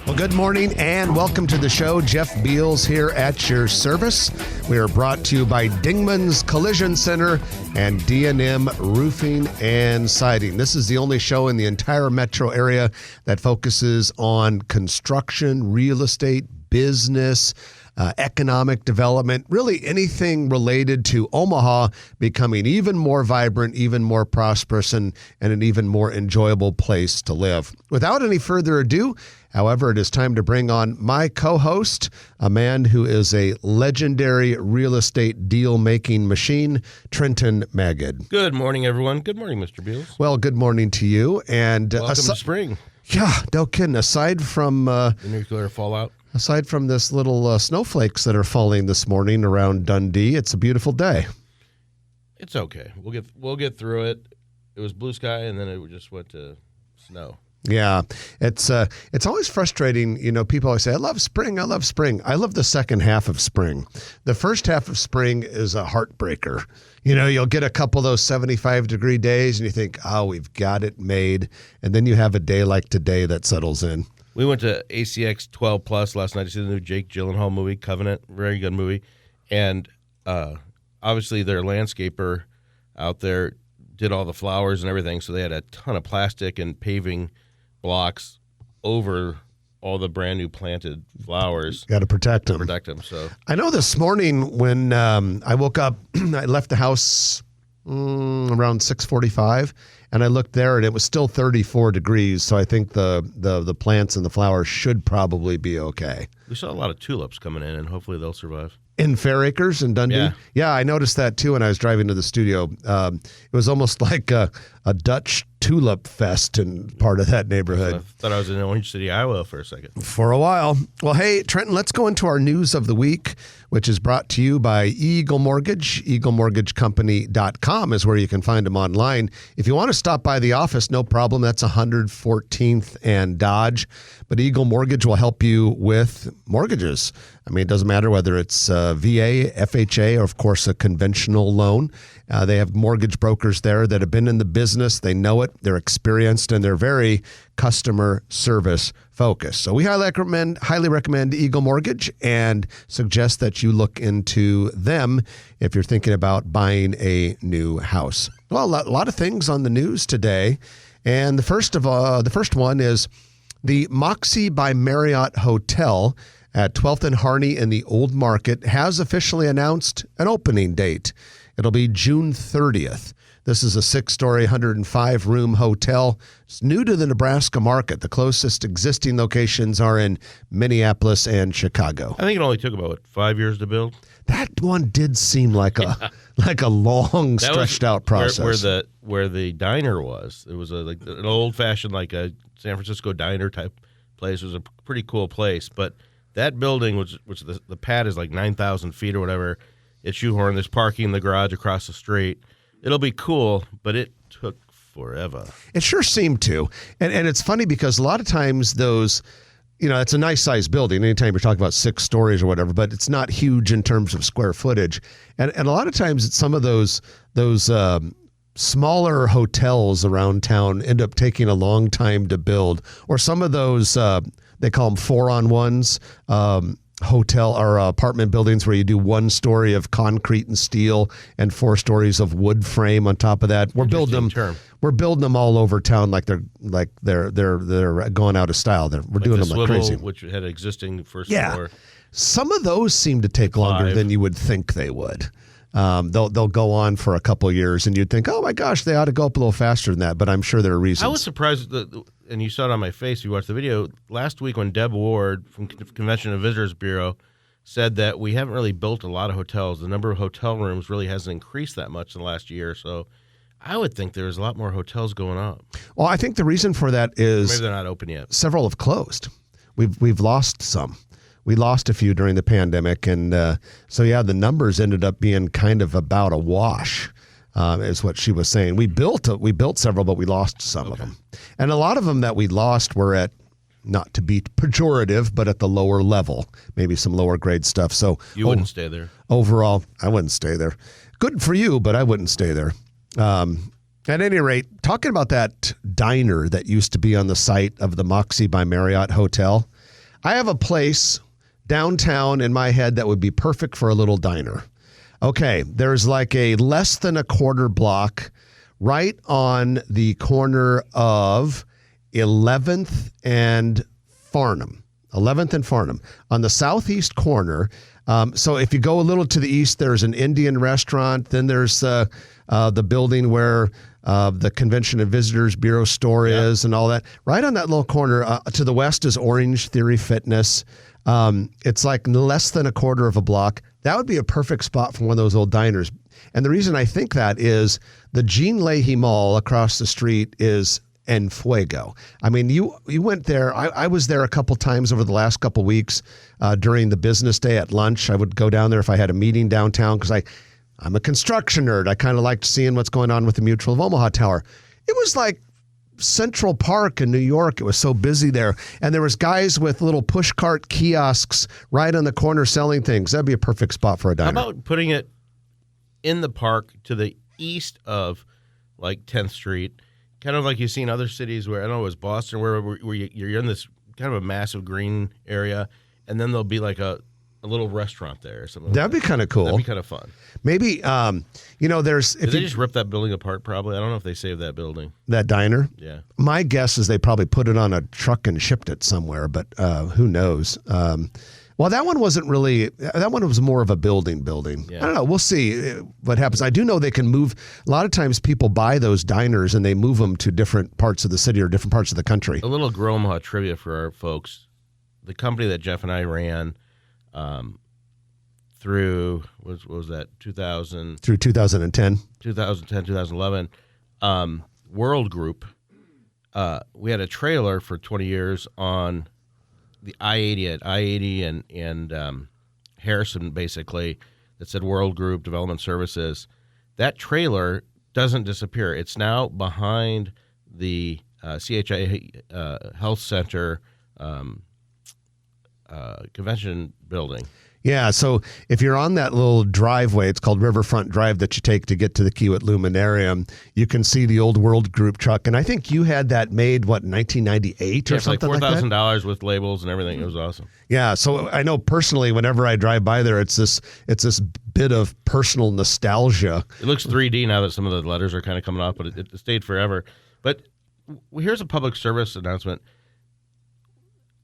Well, good morning and welcome to the show. Jeff Beals here at your service. We are brought to you by Dingman's Collision Center and D&M Roofing and Siding. This is the only show in the entire metro area that focuses on construction, real estate, business, economic development, really anything related to Omaha becoming even more vibrant, even more prosperous, and an even more enjoyable place to live. Without any further ado, however, it is time to bring on my co-host, a man who is a legendary real estate deal-making machine, Trenton Magid. Good morning, everyone. Good morning, Mr. Beals. Well, good morning to you. And welcome to spring. Yeah, no kidding. Aside from the nuclear fallout. Aside from this little snowflakes that are falling this morning around Dundee, it's a beautiful day. It's okay. We'll get through it. It was blue sky, and then it just went to snow. Yeah, it's always frustrating. You know, people always say, I love spring. I love spring. I love the second half of spring. The first half of spring is a heartbreaker. You know, you'll get a couple of those 75-degree days, and you think, oh, we've got it made. And then you have a day like today that settles in. We went to ACX 12 Plus last night to see the new Jake Gyllenhaal movie, Covenant. Very good movie. And obviously their landscaper out there did all the flowers and everything, so they had a ton of plastic and paving blocks over all the brand new planted flowers. Got to protect them. So I know this morning when I woke up, I left the house around 6:45, and I looked there, and it was still 34 degrees. So I think the plants and the flowers should probably be okay. We saw a lot of tulips coming in, and hopefully they'll survive. In Fair Acres in Dundee? Yeah, I noticed that too when I was driving to the studio. It was almost like a Dutch tulip fest in part of that neighborhood. I thought I was in Orange City, Iowa for a second. For a while. Well, hey, Trenton, let's go into our news of the week, which is brought to you by Eagle Mortgage. EagleMortgageCompany.com is where you can find them online. If you want to stop by the office, no problem. That's 114th and Dodge. But Eagle Mortgage will help you with mortgages. I mean, it doesn't matter whether it's VA, FHA, or, of course, a conventional loan. They have mortgage brokers there that have been in the business. They know it. They're experienced, and they're very customer service focused. So we highly recommend Eagle Mortgage and suggest that you look into them if you're thinking about buying a new house. Well, a lot of things on the news today. And the first one is the Moxie by Marriott Hotel at 12th and Harney in the Old Market has officially announced an opening date. It'll be June 30th. This is a 6-story, 105-room hotel. It's new to the Nebraska market. The closest existing locations are in Minneapolis and Chicago. I think it only took about 5 years to build. That one did seem like a long, stretched out process. Where the diner was. It was an old-fashioned, like a San Francisco diner type place. It was a pretty cool place. But that building, which the pad is like 9,000 feet or whatever, it's shoehorned. There's parking in the garage across the street. It'll be cool, but it took forever. It sure seemed to. And it's funny because a lot of times those, you know, it's a nice sized building anytime you're talking about 6 stories or whatever, but it's not huge in terms of square footage. And a lot of times it's some of those smaller hotels around town end up taking a long time to build, or some of those, they call them 4-on-1s, hotel or apartment buildings where you do 1 story of concrete and steel and 4 stories of wood frame on top of that. We're building them all over town like they're going out of style. We're doing them like crazy. Which had existing first floor. Some of those seem to take longer than you would think they would. They'll go on for a couple of years, and you'd think, oh my gosh, they ought to go up a little faster than that. But I'm sure there are reasons. I was surprised, and you saw it on my face if you watched the video, last week when Deb Ward from Convention and Visitors Bureau said that we haven't really built a lot of hotels. The number of hotel rooms really hasn't increased that much in the last year or so. I would think there's a lot more hotels going up. Well, I think the reason for that is maybe they're not open yet. Several have closed. We've lost some. We lost a few during the pandemic, and the numbers ended up being kind of about a wash, is what she was saying. We built several, but we lost some of them, and a lot of them that we lost were at, not to be pejorative, but at the lower level, maybe some lower grade stuff. So you wouldn't stay there. Overall, I wouldn't stay there. Good for you, but I wouldn't stay there. At any rate, talking about that diner that used to be on the site of the Moxie by Marriott Hotel, I have a place downtown in my head that would be perfect for a little diner. Okay, there's like a less than a quarter block right on the corner of 11th and Farnham. 11th and Farnham. On the southeast corner. So if you go a little to the east, there's an Indian restaurant. Then there's the building where the Convention and Visitors Bureau store is and all that. Right on that little corner to the west is Orange Theory Fitness. It's like less than a quarter of a block. That would be a perfect spot for one of those old diners. And the reason I think that is the Jean Leahy Mall across the street is En Fuego. I mean, you went there. I was there a couple times over the last couple weeks during the business day at lunch. I would go down there if I had a meeting downtown because I'm a construction nerd. I kind of liked seeing what's going on with the Mutual of Omaha Tower. It was like Central Park in New York. It was so busy there. And there was guys with little push cart kiosks right on the corner selling things. That'd be a perfect spot for a diner. How about putting it in the park to the east of like 10th Street, kind of like you see in other cities where, I don't know, it was Boston, where you're in this kind of a massive green area, and then there'll be like a little restaurant there or something. That'd be kind of cool. That'd be kind of fun. Maybe, there's... Did they just rip that building apart probably? I don't know if they saved that building. That diner? Yeah. My guess is they probably put it on a truck and shipped it somewhere, but who knows? Well, that one wasn't really... That one was more of a building. Yeah. I don't know. We'll see what happens. I do know they can move... A lot of times people buy those diners and they move them to different parts of the city or different parts of the country. A little Gromaha trivia for our folks. The company that Jeff and I ran... through, what was that, 2000? Through 2010. 2010, 2011. World Group, we had a trailer for 20 years on the I-80 at I-80 and Harrison, basically, that said World Group Development Services. That trailer doesn't disappear. It's now behind the CHI Health Center convention building. Yeah, so if you're on that little driveway, it's called Riverfront Drive that you take to get to the Kiewit Luminarium, you can see the old World Group truck. And I think you had that made, 1998 or something like that? $4,000 with labels and everything. It was awesome. Yeah, so I know personally, whenever I drive by there, it's this bit of personal nostalgia. It looks 3D now that some of the letters are kind of coming off, but it stayed forever. But here's a public service announcement.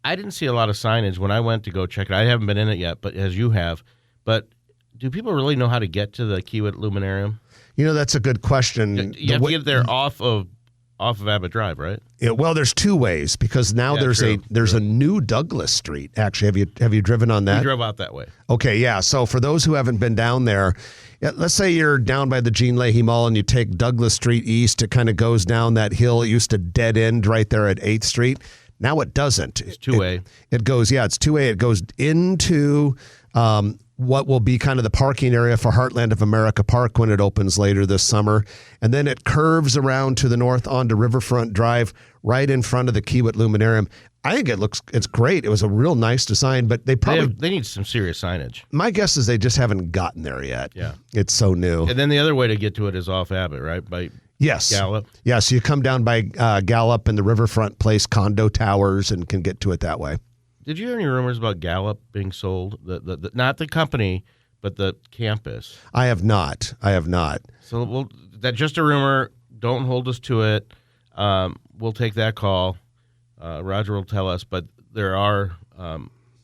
I didn't see a lot of signage when I went to go check it. I haven't been in it yet, but as you have. But do people really know how to get to the Kiewit Luminarium? That's a good question. You have to get there off of Abbott Drive, right? Yeah, well, there's two ways because now there's a new Douglas Street. Actually, have you driven on that? We drove out that way. Okay, yeah. So for those who haven't been down there, let's say you're down by the Jean Leahy Mall and you take Douglas Street east. It kind of goes down that hill. It used to dead end right there at 8th Street. Now it doesn't. It's two-way. It goes, it's two-way. It goes into what will be kind of the parking area for Heartland of America Park when it opens later this summer. And then it curves around to the north onto Riverfront Drive right in front of the Kiewit Luminarium. I think it's great. It was a real nice design, but they need some serious signage. My guess is they just haven't gotten there yet. Yeah. It's so new. And then the other way to get to it is off Abbott, right? Yes. Gallup. Yeah, so you come down by Gallup and the Riverfront Place condo towers and can get to it that way. Did you hear any rumors about Gallup being sold? The not the company, but the campus. I have not. So that's just a rumor. Don't hold us to it. We'll take that call. Roger will tell us, but there are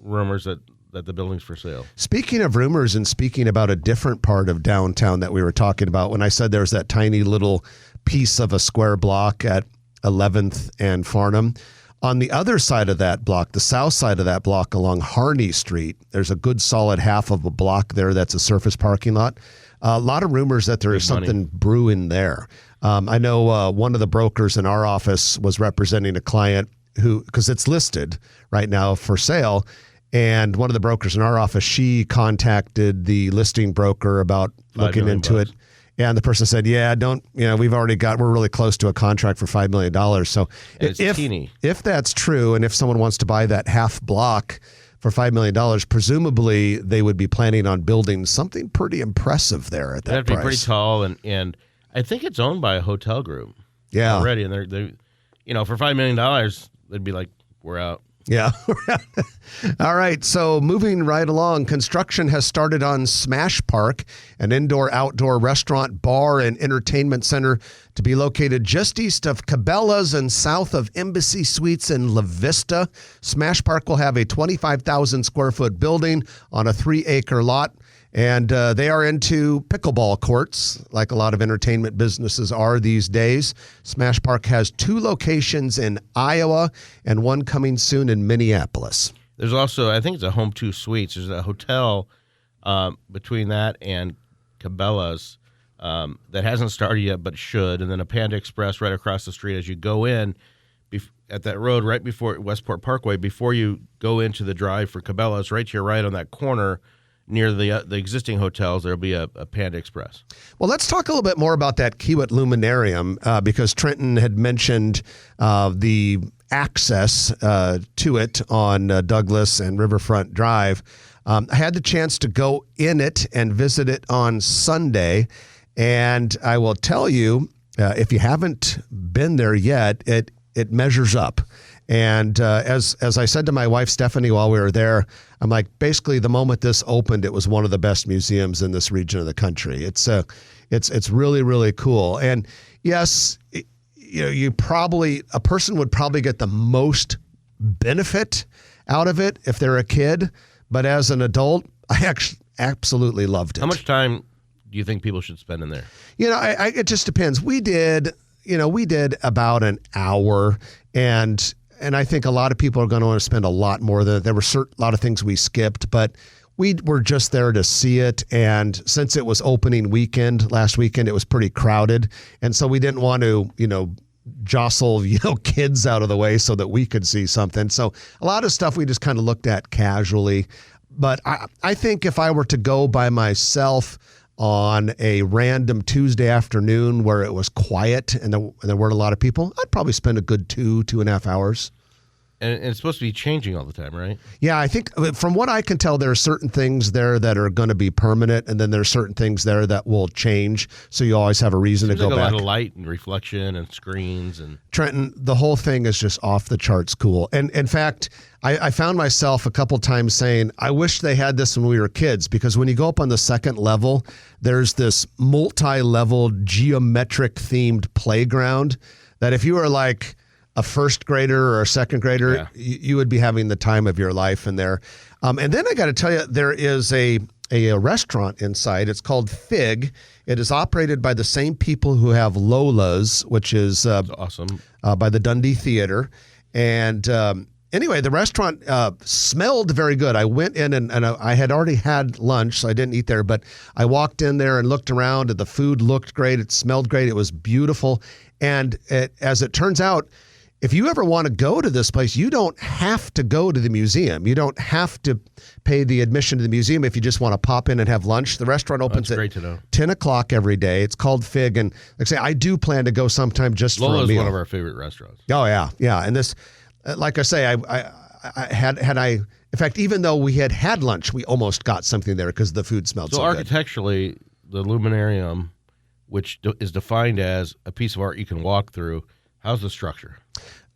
rumors that the building's for sale. Speaking of rumors and speaking about a different part of downtown that we were talking about, when I said there's that tiny little piece of a square block at 11th and Farnham, on the other side of that block, the south side of that block along Harney Street, there's a good solid half of a block there that's a surface parking lot. A lot of rumors that there is something brewing there. I know one of the brokers in our office was representing a client because it's listed right now for sale, and one of the brokers in our office, she contacted the listing broker about looking into it. Yeah, and the person said, we're really close to a contract for $5 million. So if that's true, and if someone wants to buy that half block for $5 million, presumably they would be planning on building something pretty impressive there at that That'd price. Be pretty tall, and I think it's owned by a hotel group. Yeah. Already, and they for $5 million, they'd be like, we're out. Yeah. All right. So moving right along, construction has started on Smash Park, an indoor-outdoor restaurant, bar, and entertainment center to be located just east of Cabela's and south of Embassy Suites in La Vista. Smash Park will have a 25,000 square foot building on a 3-acre lot. And they are into pickleball courts, like a lot of entertainment businesses are these days. Smash Park has 2 locations in Iowa and one coming soon in Minneapolis. There's also, I think it's a Home 2 Suites. There's a hotel between that and Cabela's that hasn't started yet but should. And then a Panda Express right across the street as you go in at that road right before Westport Parkway, before you go into the drive for Cabela's, right to your right on that corner, near the existing hotels, there'll be a Panda Express. Well, let's talk a little bit more about that Kiewit Luminarium because Trenton had mentioned the access to it on Douglas and Riverfront Drive. I had the chance to go in it and visit it on Sunday, and I will tell you, if you haven't been there yet, it measures up. And as I said to my wife, Stephanie, while we were there, I'm like, basically the moment this opened, it was one of the best museums in this region of the country. It's really, really cool. And yes, a person would probably get the most benefit out of it if they're a kid. But as an adult, I actually absolutely loved it. How much time do you think people should spend in there? It just depends. We did about an hour, and I think a lot of people are going to want to spend a lot more. There were a lot of things we skipped, but we were just there to see it. And since it was opening weekend, last weekend, it was pretty crowded. And so we didn't want to, jostle, kids out of the way so that we could see something. So a lot of stuff we just kind of looked at casually. But I think if I were to go by myself on a random Tuesday afternoon where it was quiet and there weren't a lot of people, I'd probably spend a good 2.5 hours. And it's supposed to be changing all the time, right? Yeah, I think from what I can tell, there are certain things there that are going to be permanent, and then there are certain things there that will change. So you always have a reason to go back. A lot of light and reflection and screens. And Trenton, the whole thing is just off the charts cool. And in fact, I found myself a couple times saying, I wish they had this when we were kids, because when you go up on the second level, there's this multi-level geometric themed playground that if you were like a first grader or a second grader, you would be having the time of your life in there. And then I got to tell you, there is a restaurant inside. It's called Fig. It is operated by the same people who have Lola's, which is awesome, by the Dundee Theater. And anyway, the restaurant smelled very good. I went in and I had already had lunch, so I didn't eat there. But I walked in there and looked around, and the food looked great. It smelled great. It was beautiful. And as it turns out, if you ever want to go to this place, you don't have to go to the museum. You don't have to pay the admission to the museum if you just want to pop in and have lunch. The restaurant opens at 10 o'clock every day. It's called Fig. And like I say, I do plan to go sometime just for a meal. Lola's one of our favorite restaurants. Oh, yeah. Yeah. And this, like I say, I had in fact, even though we had lunch, we almost got something there because the food smelled so good. So architecturally, the Luminarium, which is defined as a piece of art you can walk through, how's the structure?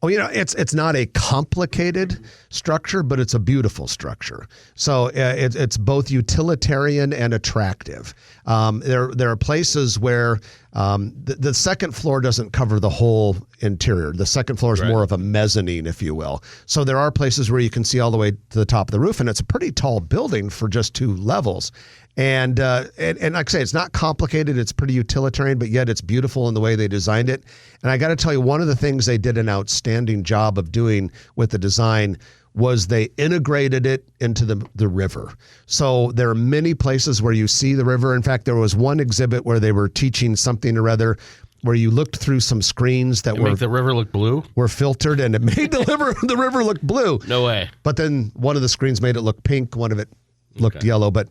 Oh, it's not a complicated structure, but it's a beautiful structure. So it's both utilitarian and attractive. There are places where the second floor doesn't cover the whole interior. The second floor is more of a mezzanine, if you will. So there are places where you can see all the way to the top of the roof, and it's a pretty tall building for just 2 levels. And like I say, it's not complicated. It's pretty utilitarian, but yet it's beautiful in the way they designed it. And I got to tell you, one of the things they did an outstanding job of doing with the design was they integrated it into the river. So there are many places where you see the river. In fact, there was one exhibit where they were teaching something or other where you looked through some screens that make the river look blue? Were filtered, and it made the river look blue. No way. But then one of the screens made it look pink. One of it looked yellow, but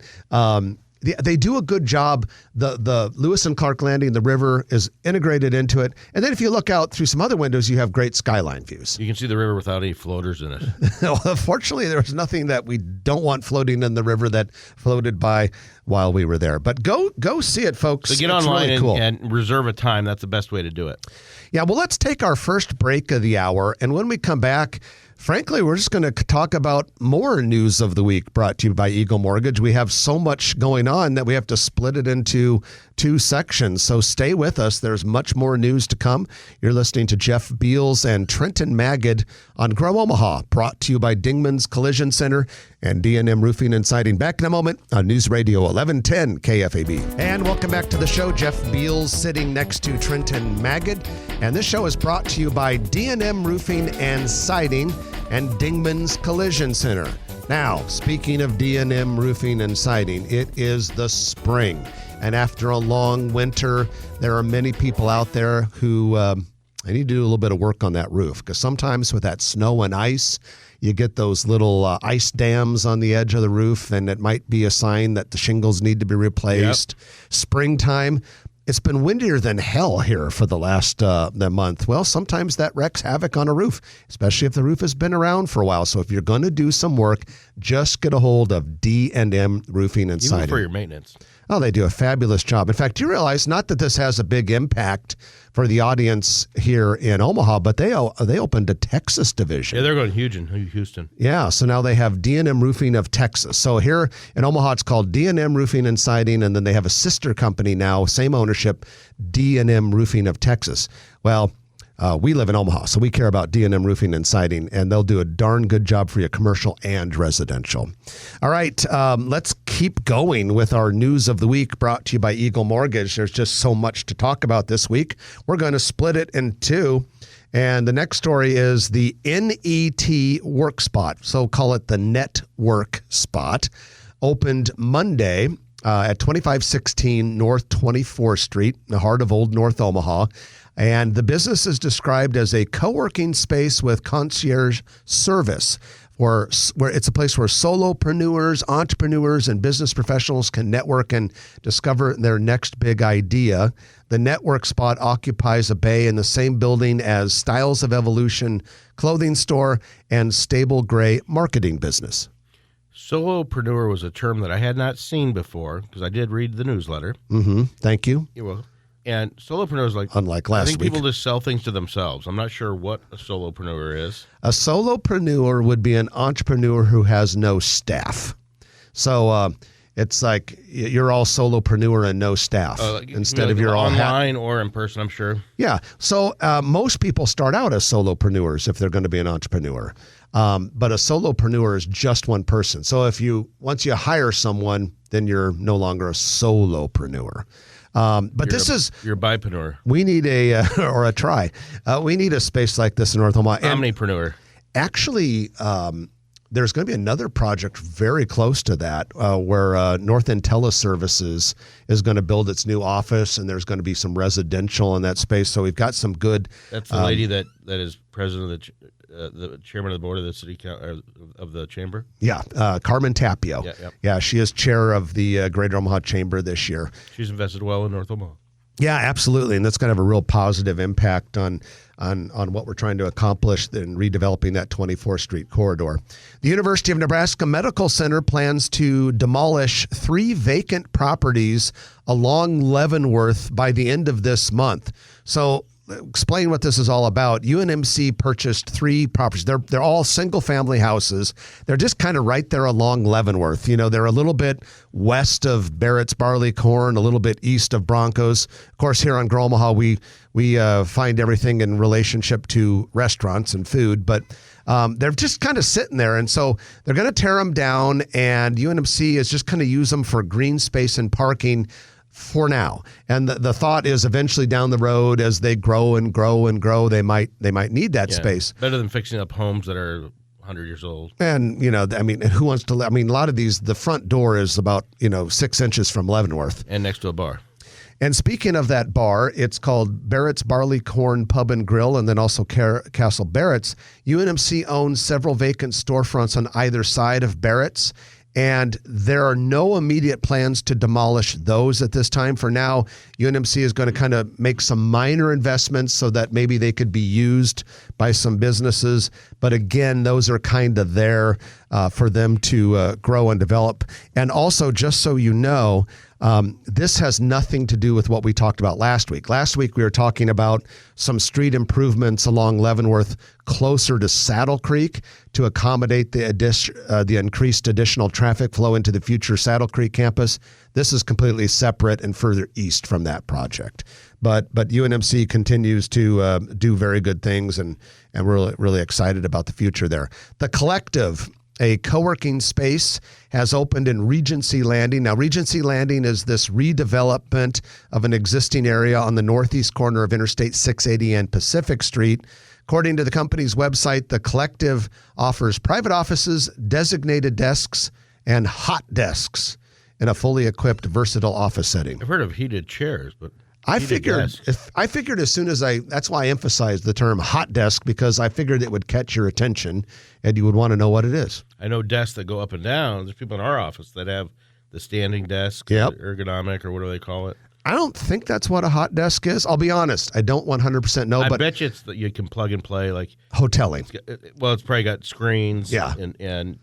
they do a good job. The Lewis and Clark Landing, the river is integrated into it. And then if you look out through some other windows, you have great skyline views. You can see the river without any floaters in it. Well, fortunately, there was nothing that we don't want floating in the river that floated by while we were there. But go see it, folks. So get it's online really cool. and reserve a time. That's the best way to do it. Yeah, well, let's take our first break of the hour. And when we come back, Frankly, we're just going to talk about more news of the week brought to you by Eagle Mortgage. We have so much going on that we have to split it into two sections. So stay with us. There's much more news to come. You're listening to Jeff Beals and Trenton Magid on Grow Omaha, brought to you by Dingman's Collision Center and D&M Roofing and Siding. Back in a moment on News Radio 1110 KFAB. And welcome back to the show. Jeff Beals sitting next to Trenton Magid. And this show is brought to you by D&M Roofing and Siding and Dingman's Collision Center. Now, speaking of D&M Roofing and Siding, it is the spring. And after a long winter, there are many people out there who they need to do a little bit of work on that roof, because sometimes with that snow and ice, you get those little ice dams on the edge of the roof, and it might be a sign that the shingles need to be replaced. Yep. Springtime. It's been windier than hell here for the last the month. Well, sometimes that wreaks havoc on a roof, especially if the roof has been around for a while. So if you're going to do some work, just get a hold of D&M Roofing and Siding. Even for your maintenance. Oh, they do a fabulous job. In fact, you realize not that this has a big impact for the audience here in Omaha, but they opened a Texas division. Yeah, they're going huge in Houston. Yeah, so now they have D&M Roofing of Texas. So here in Omaha, it's called D&M Roofing and Siding, and then they have a sister company now, same ownership, D&M Roofing of Texas. Well, we live in Omaha, so we care about D&M Roofing and Siding, and they'll do a darn good job for you, commercial and residential. All right, let's keep going with our news of the week, brought to you by Eagle Mortgage. There's just so much to talk about this week. We're going to split it in two, and the next story is the NET Work Spot, so call it the Network Spot, opened Monday at 2516 North 24th Street, in the heart of Old North Omaha. And the business is described as a co-working space with concierge service, where it's a place where solopreneurs, entrepreneurs, and business professionals can network and discover their next big idea. The Network Spot occupies a bay in the same building as Styles of Evolution clothing store and Stable Gray marketing business. Solopreneur was a term that I had not seen before, because I did read the newsletter. Mm-hmm. Thank you. You're welcome. And solopreneur is like, unlike last week, I think people just sell things to themselves. I'm not sure what a solopreneur is. A solopreneur would be an entrepreneur who has no staff. So it's like you're all solopreneur and no staff instead of you're all online or in person, I'm sure. Yeah. So most people start out as solopreneurs if they're going to be an entrepreneur. But a solopreneur is just one person. So once you hire someone, then you're no longer a solopreneur. But you're a bipreneur. We need or a tri. We need a space like this in North Omaha. Omnipreneur. Actually, there's going to be another project very close to that where North End Teleservices is going to build its new office, and there's going to be some residential in that space. So we've got some good. That's the lady that is president of the chairman of the board of the city of the chamber. Yeah, Carmen Tapio. Yeah, she is chair of the Greater Omaha Chamber this year. She's invested well in North Omaha. Yeah, absolutely, and that's going to have a real positive impact on what we're trying to accomplish in redeveloping that 24th Street corridor. The University of Nebraska Medical Center plans to demolish 3 vacant properties along Leavenworth by the end of this month. So explain what this is all about. UNMC purchased 3 properties. They're all single-family houses. They're just kind of right there along Leavenworth. You know, they're a little bit west of Barrett's Barley Corn, a little bit east of Broncos. Of course, here on Grow Omaha, we find everything in relationship to restaurants and food, but they're just kind of sitting there. And so they're going to tear them down, and UNMC is just going to use them for green space and parking for now. And the thought is eventually down the road, as they grow and grow and grow, they might need that space. Better than fixing up homes that are 100 years old. And, you know, I mean, who wants to, I mean, a lot of these, the front door is about, 6 inches from Leavenworth. And next to a bar. And speaking of that bar, it's called Barrett's Barley Corn Pub and Grill, and then also Castle Barrett's. UNMC owns several vacant storefronts on either side of Barrett's, and there are no immediate plans to demolish those at this time. For now, UNMC is going to kind of make some minor investments so that maybe they could be used by some businesses. But again, those are kind of there. for them to grow and develop. And also, just so you know, this has nothing to do with what we talked about last week. Last week, we were talking about some street improvements along Leavenworth closer to Saddle Creek to accommodate the increased additional traffic flow into the future Saddle Creek campus. This is completely separate and further east from that project. But UNMC continues to do very good things, and we're really excited about the future there. The Collective, a co-working space, has opened in Regency Landing. Now, Regency Landing is this redevelopment of an existing area on the northeast corner of Interstate 680 and Pacific Street. According to the company's website, the Collective offers private offices, designated desks, and hot desks in a fully equipped, versatile office setting. I've heard of heated chairs, but I figured as soon as that's why I emphasized the term hot desk, because I figured it would catch your attention and you would want to know what it is. I know desks that go up and down. There's people in our office that have the standing desk, Yep. ergonomic, or whatever they call it. I don't think that's what a hot desk is. I'll be honest. I don't 100% know, I but bet you it's that you can plug and play. Like, hoteling. well, it's probably got screens. Yeah. And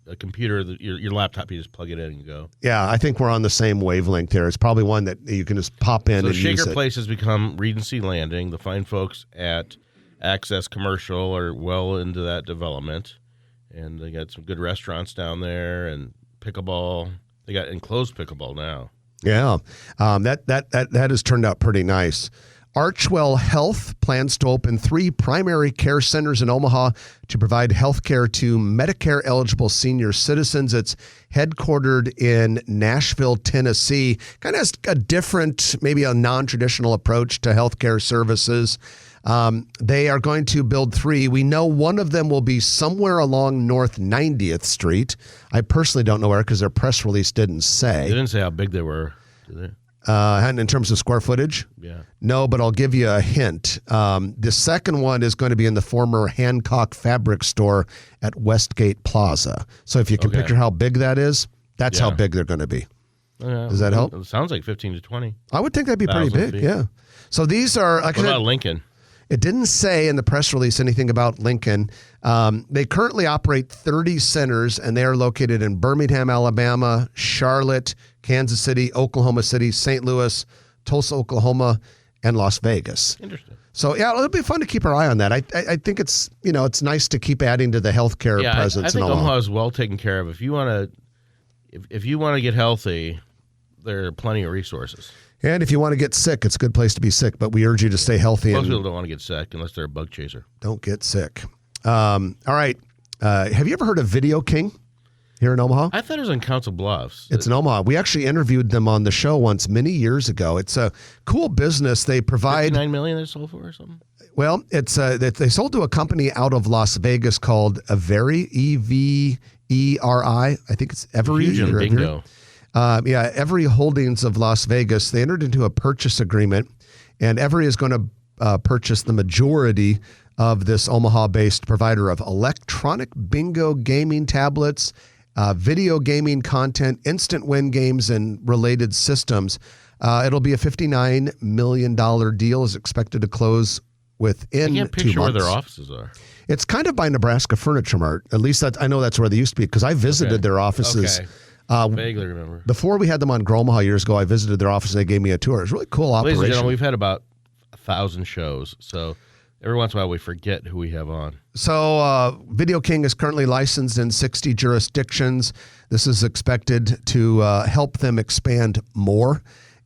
a computer, your laptop, you just plug it in and go. Yeah, I think we're on the same wavelength there. It's probably one that you can just pop in So and use Shaker it. Place has become Regency Landing. The fine folks at Access Commercial are well into that development, and they got some good restaurants down there and pickleball. They got enclosed pickleball now. Yeah, that has turned out pretty nice. Archwell Health plans to open 3 primary care centers in Omaha to provide health care to Medicare-eligible senior citizens. It's headquartered in Nashville, Tennessee. Kind of has a different, maybe a non-traditional approach to healthcare services. They are going to build 3. We know one of them will be somewhere along North 90th Street. I personally don't know where because their press release didn't say. They didn't say how big they were, did they? And in terms of square footage? Yeah. No, but I'll give you a hint. The second one is going to be in the former Hancock Fabric Store at Westgate Plaza. So if you can picture how big that is, that's how big they're going to be. Does that help? It sounds like 15 to 20. I would think that'd be pretty 1,000 big, feet. yeah. So these are... Like What about Lincoln? It didn't say in the press release anything about Lincoln. They currently operate 30 centers, and they are located in Birmingham, Alabama, Charlotte, Kansas City, Oklahoma City, St. Louis, Tulsa, Oklahoma, and Las Vegas. Interesting. So, yeah, it'll be fun to keep our eye on that. I think it's nice to keep adding to the healthcare presence. I think in Omaha is well taken care of. If you want to get healthy, there are plenty of resources. And if you want to get sick, it's a good place to be sick, but we urge you to stay healthy. Most and people don't want to get sick unless they're a bug chaser. Don't get sick. All right. Have you ever heard of Video King here in Omaha? I thought it was in Council Bluffs. It's in Omaha. We actually interviewed them on the show once many years ago. It's a cool business. They provide $59 million they sold for or something? Well, it's they sold to a company out of Las Vegas called Everi, E-V-E-R-I. I think it's Every. Fusion Bingo. Every Holdings of Las Vegas. They entered into a purchase agreement, and Every is going to purchase the majority of this Omaha-based provider of electronic bingo gaming tablets, video gaming content, instant win games, and related systems. It'll be a $59 million deal, is expected to close within 2 months. I can't picture where their offices are. It's kind of by Nebraska Furniture Mart. At least I know that's where they used to be, because I visited their offices. Okay. Vaguely remember. Before we had them on Grow Omaha years ago, I visited their office and they gave me a tour. It was a really cool Ladies and operation. gentlemen, we've had about 1,000 shows, so every once in a while we forget who we have on. So Video King is currently licensed in 60 jurisdictions. This is expected to help them expand more.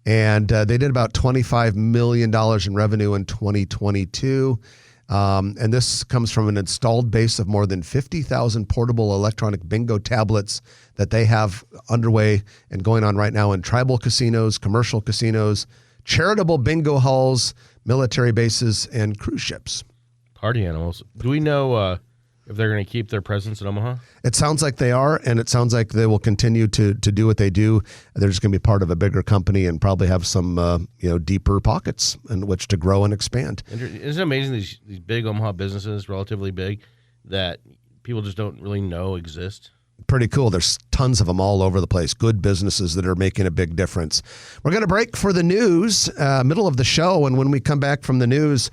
And they did about $25 million in revenue in 2022. And this comes from an installed base of more than 50,000 portable electronic bingo tablets that they have underway and going on right now in tribal casinos, commercial casinos, charitable bingo halls, military bases, and cruise ships. Party animals. Do we know if they're going to keep their presence in Omaha? It sounds like they are, and it sounds like they will continue to do what they do. They're just going to be part of a bigger company and probably have some deeper pockets in which to grow and expand. Isn't it amazing these big Omaha businesses, relatively big, that people just don't really know exist? Pretty cool. There's tons of them all over the place. Good businesses that are making a big difference. We're going to break for the news, middle of the show. And when we come back from the news,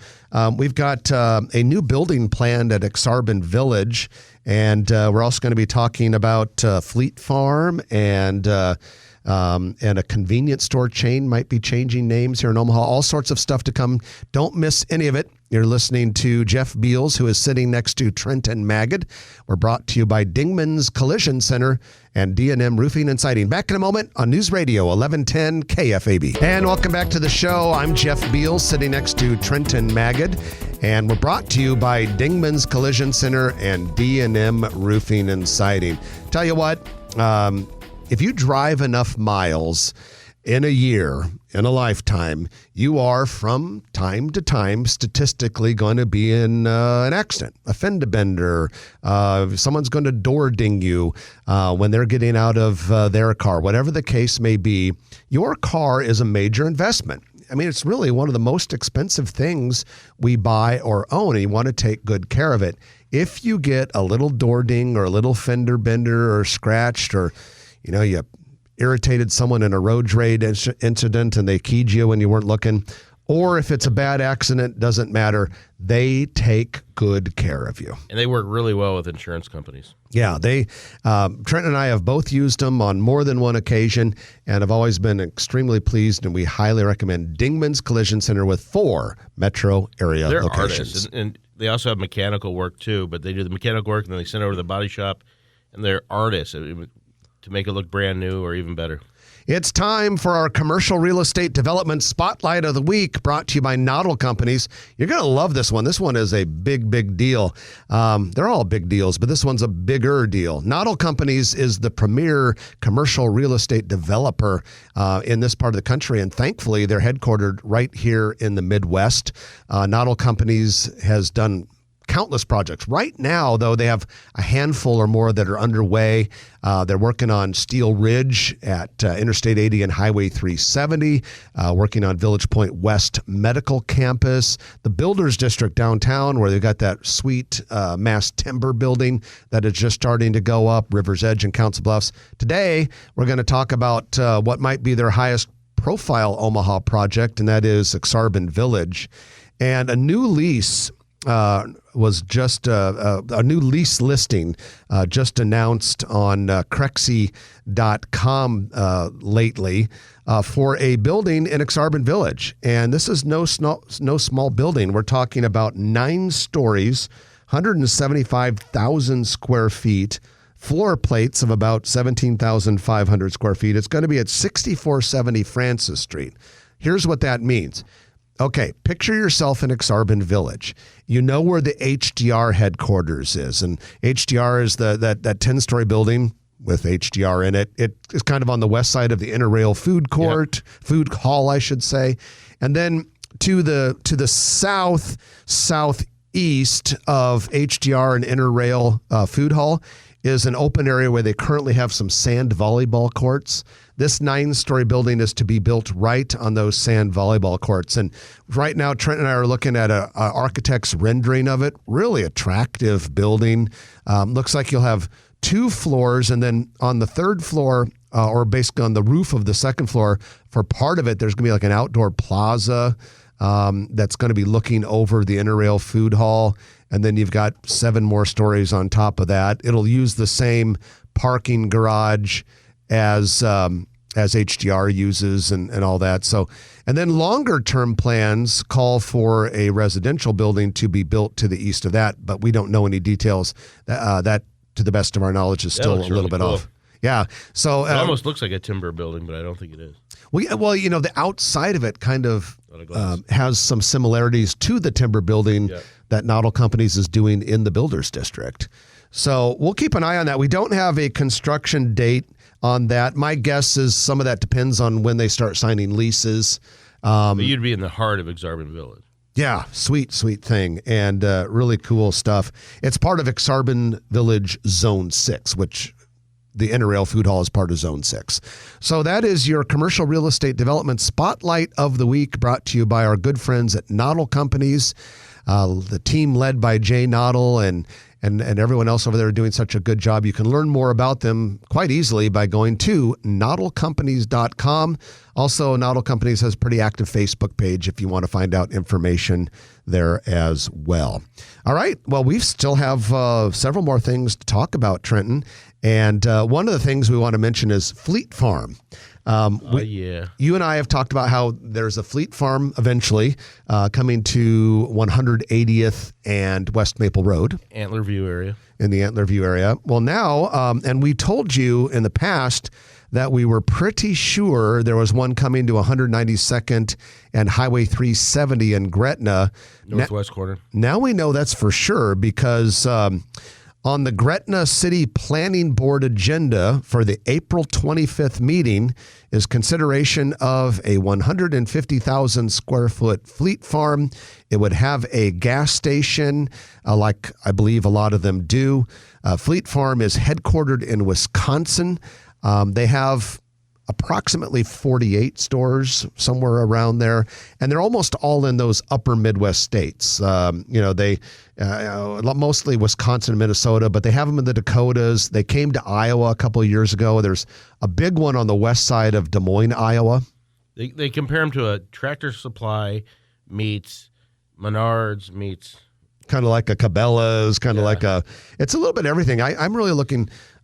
we've got a new building planned at Exarban Village. And we're also going to be talking about Fleet Farm and a convenience store chain might be changing names here in Omaha. All sorts of stuff to come. Don't miss any of it. You're listening to Jeff Beals, who is sitting next to Trenton Magid. We're brought to you by Dingman's Collision Center and D&M Roofing and Siding. Back in a moment on News Radio 1110 KFAB. And welcome back to the show. I'm Jeff Beals, sitting next to Trenton Magid. And we're brought to you by Dingman's Collision Center and D&M Roofing and Siding. Tell you what, if you drive enough miles in a year, in a lifetime, you are from time to time statistically going to be in an accident, a fender bender. Someone's going to door ding you when they're getting out of their car. Whatever the case may be, your car is a major investment. I mean, it's really one of the most expensive things we buy or own, and you want to take good care of it. If you get a little door ding or a little fender bender or scratched, or you irritated someone in a road rage incident and they keyed you when you weren't looking, or if it's a bad accident, doesn't matter. They take good care of you. And they work really well with insurance companies. Yeah, Trent and I have both used them on more than one occasion and have always been extremely pleased, and we highly recommend Dingman's Collision Center with 4 metro area They're locations. Artists, and they also have mechanical work too, but they do the mechanical work and then they send it over to the body shop, and they're artists to make it look brand new or even better. It's time for our commercial real estate development spotlight of the week, brought to you by Noddle Companies. You're going to love this one. This one is a big deal. They're all big deals, but this one's a bigger deal. Noddle Companies is the premier commercial real estate developer in this part of the country, and thankfully they're headquartered right here in the Midwest. Noddle Companies has done countless projects. Right now, though, they have a handful or more that are underway. They're working on Steel Ridge at Interstate 80 and Highway 370, working on Village Point West Medical Campus, the Builders District downtown, where they've got that sweet mass timber building that is just starting to go up, River's Edge and Council Bluffs. Today, we're going to talk about what might be their highest profile Omaha project, and that is Exarban Village. And a new lease was just a new lease listing just announced on Crexy.com lately for a building in Exarban Village. And this is no small building. We're talking about 9 stories, 175,000 square feet, floor plates of about 17,500 square feet. It's going to be at 6470 Francis Street. Here's what that means. Okay, picture yourself in Exarban Village. You know where the HDR headquarters is, and HDR is that 10-story building with HDR in it. It is kind of on the west side of the Interrail food court, food hall, I should say. And then to the southeast of HDR and Interrail food hall is an open area where they currently have some sand volleyball courts. This 9-story building is to be built right on those sand volleyball courts. And right now, Trent and I are looking at an architect's rendering of it. Really attractive building. Looks like you'll have 2 floors, and then on the 3rd floor, or basically on the roof of the 2nd floor, for part of it, there's going to be like an outdoor plaza that's going to be looking over the Interrail food hall. And then you've got 7 more stories on top of that. It'll use the same parking garage as HDR uses and all that. So, and then longer term plans call for a residential building to be built to the east of that, but we don't know any details. That to the best of our knowledge, is still a little bit off. Yeah. So it almost looks like a timber building, but I don't think it is. Well, the outside of it kind of has some similarities to the timber building that Noddle Companies is doing in the Builders District. So we'll keep an eye on that. We don't have a construction date on that. My guess is some of that depends on when they start signing leases. But you'd be in the heart of Exarban Village. Yeah, sweet thing, and really cool stuff. It's part of Exarban Village Zone 6, which the Interrail Food Hall is part of Zone 6. So that is your commercial real estate development spotlight of the week, brought to you by our good friends at Noddle Companies, the team led by Jay Noddle and everyone else over there are doing such a good job. You can learn more about them quite easily by going to nautilcompanies.com. Also, Nautil Companies has a pretty active Facebook page if you want to find out information there as well. All right. Well, we still have several more things to talk about, Trenton. And one of the things we want to mention is Fleet Farm. You and I have talked about how there's a Fleet Farm eventually coming to 180th and West Maple Road. Antler View area. In the Antler View area. Well, now, and we told you in the past that we were pretty sure there was one coming to 192nd and Highway 370 in Gretna. Northwest quarter. Now we know that's for sure because on the Gretna City Planning Board agenda for the April 25th meeting is consideration of a 150,000 square foot Fleet Farm. It would have a gas station, like I believe a lot of them do. Fleet Farm is headquartered in Wisconsin. They have approximately 48 stores, somewhere around there, and they're almost all in those upper Midwest states. They mostly Wisconsin and Minnesota, but they have them in the Dakotas. They came to Iowa a couple of years ago. There's a big one on the west side of Des Moines, Iowa. They compare them to a Tractor Supply meets Menards meets kind of like a Cabela's, it's a little bit everything.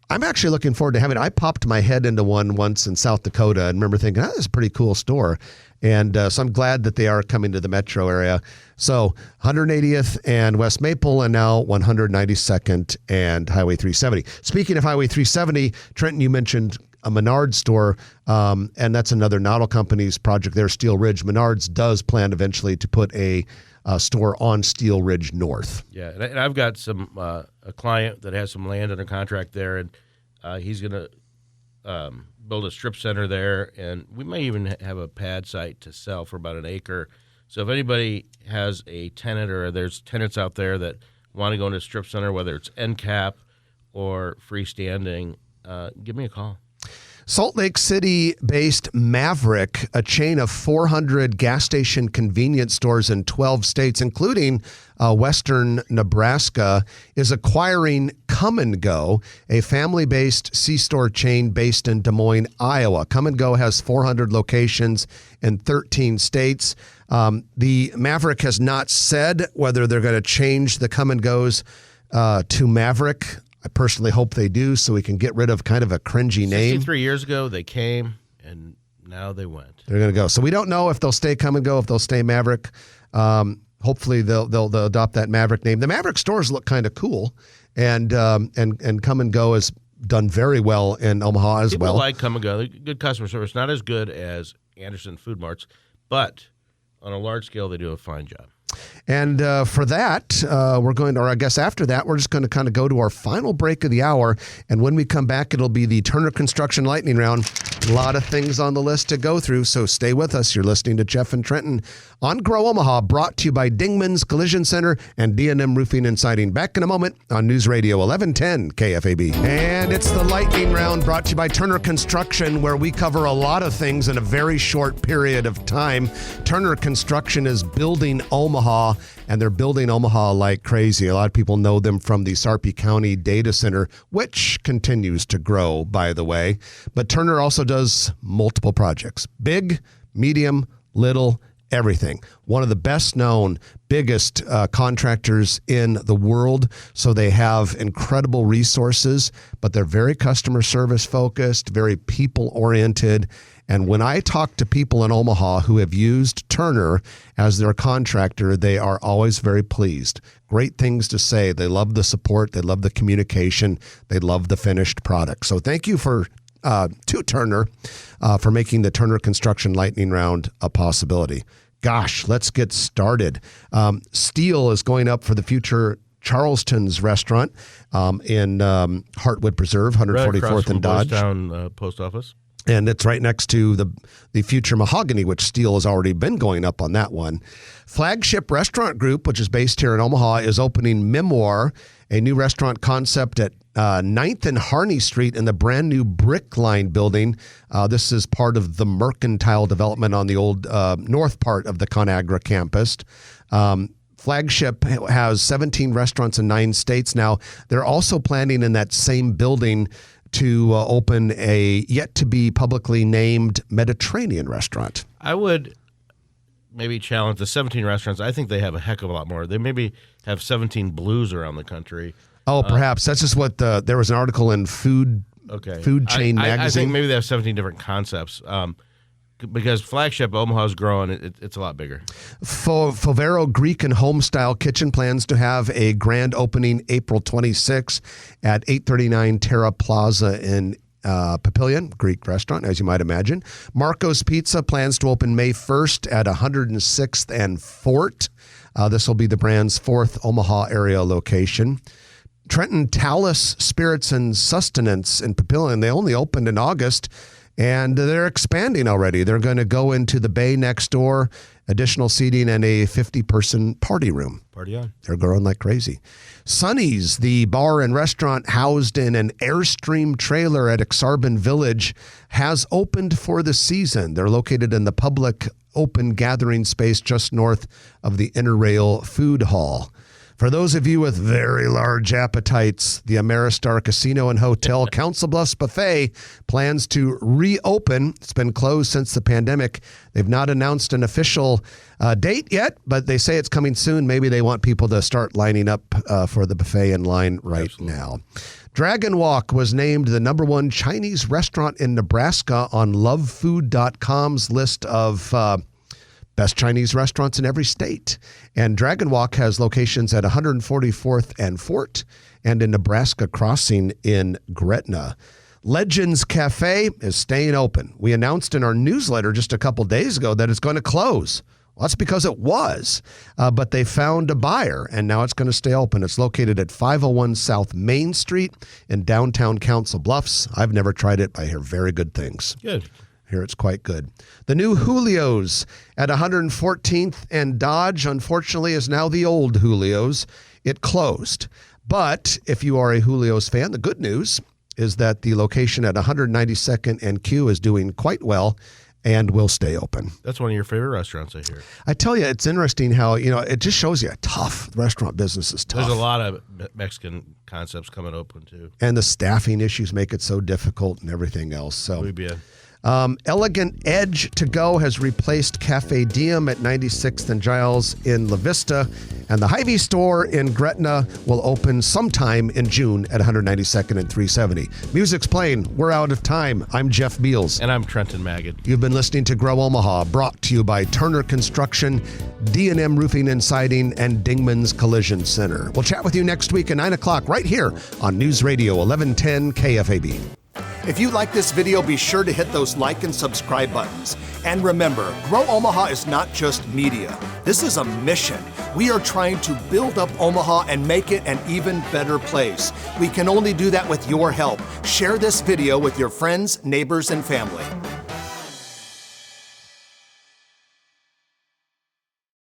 I'm actually looking forward to having it. I popped my head into one once in South Dakota and remember thinking, this is a pretty cool store. And so I'm glad that they are coming to the metro area. So 180th and West Maple, and now 192nd and Highway 370. Speaking of Highway 370, Trenton, you mentioned a Menards store, and that's another Nautil Companies project there, Steel Ridge. Menards does plan eventually to put a store on Steel Ridge North. Yeah, and I've got a client that has some land under contract there, and he's going to build a strip center there, and we may even have a pad site to sell for about an acre. So if anybody has a tenant or there's tenants out there that want to go into a strip center, whether it's end cap or freestanding, give me a call. Salt Lake City-based Maverick, a chain of 400 gas station convenience stores in 12 states, including western Nebraska, is acquiring Come and Go, a family-based C-store chain based in Des Moines, Iowa. Come and Go has 400 locations in 13 states. The Maverick has not said whether they're going to change the Come and Go's to Maverick. I personally hope they do so we can get rid of kind of a cringy name. 63 years ago, they came, and now they went. They're going to go. So we don't know if they'll stay Come and Go, if they'll stay Maverick. Hopefully they'll adopt that Maverick name. The Maverick stores look kind of cool, and Come and Go has done very well in Omaha as well. People like Come and Go. They're good customer service. Not as good as Anderson Food Marts, but on a large scale, they do a fine job. And for that, we're going to, or I guess after that, we're just going to kind of go to our final break of the hour. And when we come back, it'll be the Turner Construction Lightning Round. A lot of things on the list to go through, so stay with us. You're listening to Jeff and Trenton on Grow Omaha, brought to you by Dingman's Collision Center and D&M Roofing and Siding. Back in a moment on News Radio 1110 KFAB. And it's the Lightning Round brought to you by Turner Construction, where we cover a lot of things in a very short period of time. Turner Construction is building Omaha, and they're building Omaha like crazy. A lot of people know them from the Sarpy County Data Center, which continues to grow, by the way. But Turner also does multiple projects, big, medium, little, everything. One of the best known, biggest contractors in the world. So they have incredible resources, but they're very customer service focused, very people oriented. And when I talk to people in Omaha who have used Turner as their contractor, they are always very pleased. Great things to say. They love the support. They love the communication. They love the finished product. So thank you to Turner for making the Turner Construction Lightning Round a possibility. Gosh, let's get started. Steel is going up for the future Charleston's restaurant in Heartwood Preserve, 144th and Dodge. Boys Town Post Office. And it's right next to the future Mahogany, which Steel has already been going up on that one. Flagship Restaurant Group, which is based here in Omaha, is opening Memoir, a new restaurant concept at 9th and Harney Street in the brand new Brick Line building. This is part of the Mercantile development on the old north part of the ConAgra campus. Flagship has 17 restaurants in 9 states now. They're also planning in that same building to open a yet-to-be publicly named Mediterranean restaurant. I would maybe challenge the 17 restaurants. I think they have a heck of a lot more. They maybe have 17 Blues around the country. Oh, perhaps. That's just what there was an article in Food Chain Magazine. I think maybe they have 17 different concepts. Because Flagship Omaha is growing, it's a lot bigger. Fovero Greek and Home-Style Kitchen plans to have a grand opening April 26 at 839 Terra Plaza in Papillion, Greek restaurant, as you might imagine. Marco's Pizza plans to open May 1st at 106th and Fort. This will be the brand's 4th Omaha area location. Trenton Talus Spirits and Sustenance in Papillion, they only opened in August, and they're expanding already. They're going to go into the bay next door, additional seating, and a 50-person party room. Party on. They're growing like crazy. Sonny's, the bar and restaurant housed in an Airstream trailer at Exarban Village, has opened for the season. They're located in the public open gathering space just north of the Interrail Food Hall. For those of you with very large appetites, the Ameristar Casino and Hotel Council Bluffs Buffet plans to reopen. It's been closed since the pandemic. They've not announced an official date yet, but they say it's coming soon. Maybe they want people to start lining up for the buffet in line right now. Dragon Walk was named the #1 Chinese restaurant in Nebraska on lovefood.com's list of best Chinese restaurants in every state. And Dragon Walk has locations at 144th and Fort and in Nebraska Crossing in Gretna. Legends Cafe is staying open. We announced in our newsletter just a couple days ago that it's going to close. Well, that's because it was, but they found a buyer, and now it's going to stay open. It's located at 501 South Main Street in downtown Council Bluffs. I've never tried it, but I hear very good things. Good. Here it's quite good. The new Julio's at 114th and Dodge, unfortunately, is now the old Julio's. It closed. But if you are a Julio's fan, the good news is that the location at 192nd and Q is doing quite well and will stay open. That's one of your favorite restaurants, I hear. I tell you, it's interesting how, it just shows you tough. The restaurant business is tough. There's a lot of Mexican concepts coming open, too. And the staffing issues make it so difficult and everything else. So. Elegant Edge To Go has replaced Cafe Diem at 96th and Giles in La Vista, and the Hy-Vee store in Gretna will open sometime in June at 192nd and 370. Music's playing. We're out of time. I'm Jeff Beals. And I'm Trenton Magid. You've been listening to Grow Omaha, brought to you by Turner Construction, D&M Roofing and Siding, and Dingman's Collision Center. We'll chat with you next week at 9 o'clock right here on News Radio 1110 KFAB. If you like this video, be sure to hit those like and subscribe buttons. And remember, Grow Omaha is not just media. This is a mission. We are trying to build up Omaha and make it an even better place. We can only do that with your help. Share this video with your friends, neighbors, and family.